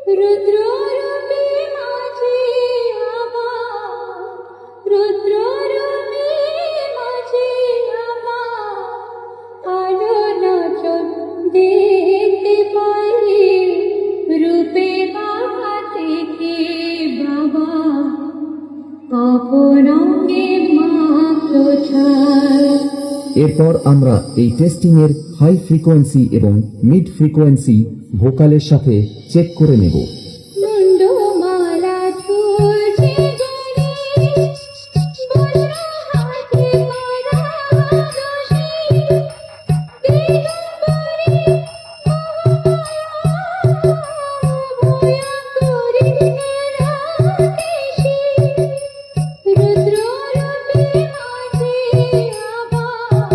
রুদ্ররূপে মাঝে আমার, রুদ্ররূপে মাঝে আমার, আলো নাচন দেখতে পাই, রূপে বাবা থেকে বাবা, অপরঙ্গে মাত্র ছায়। এরপর আমরা এই টেস্টিং এর হাই ফ্রিকোয়েন্সি এবং মিড ফ্রিকোয়েন্সি ভোকালের সাথে চেক করে নেব। মুন্ডমালা ঝুলছে গলে, বজ্র হাতে করা রশি, দিগম্বরে ভয়ঙ্করী রাকেশী, রুদ্ররূপে মাঝে আমার,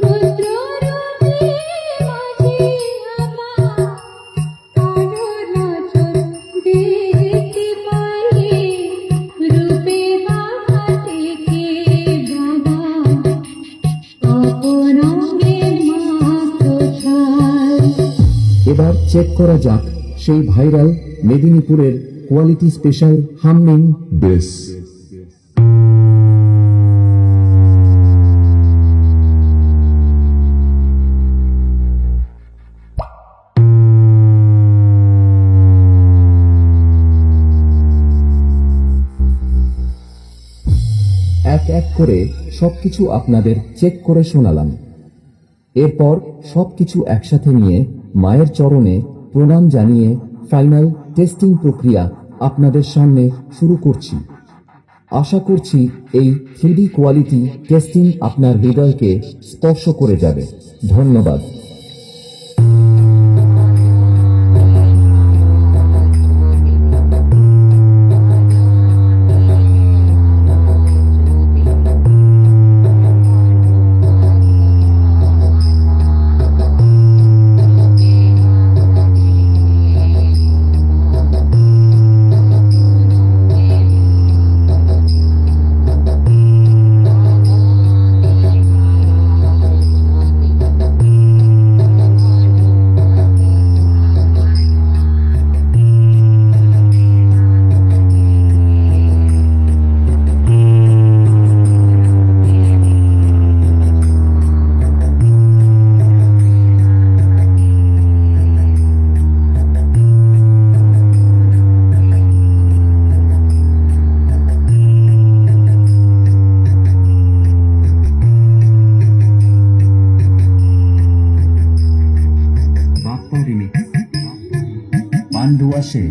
রুদ্ররূপে মাঝে আমার, আলো নাচন দেখতে পাই, রূপে বাবা থেকে বাবা, অপরঙ্গে মাত্র ছাই। এবার চেক করা যাক সেই ভাইরাল মেদিনীপুরের কোয়ালিটি স্পেশাল হামমিং বেস। এক এক করে সবকিছু আপনাদের চেক করে শোনালাম। এরপর সবকিছু একসাথে নিয়ে মায়ের চরণে প্রণাম জানিয়ে ফাইনাল টেস্টিং প্রক্রিয়া আপনাদের সামনে শুরু করছি। আশা করছি এই 3D কোয়ালিটি টেস্টিং আপনার হৃদয়কে স্পর্শ করে যাবে। ধন্যবাদ। পান্ডু আসে।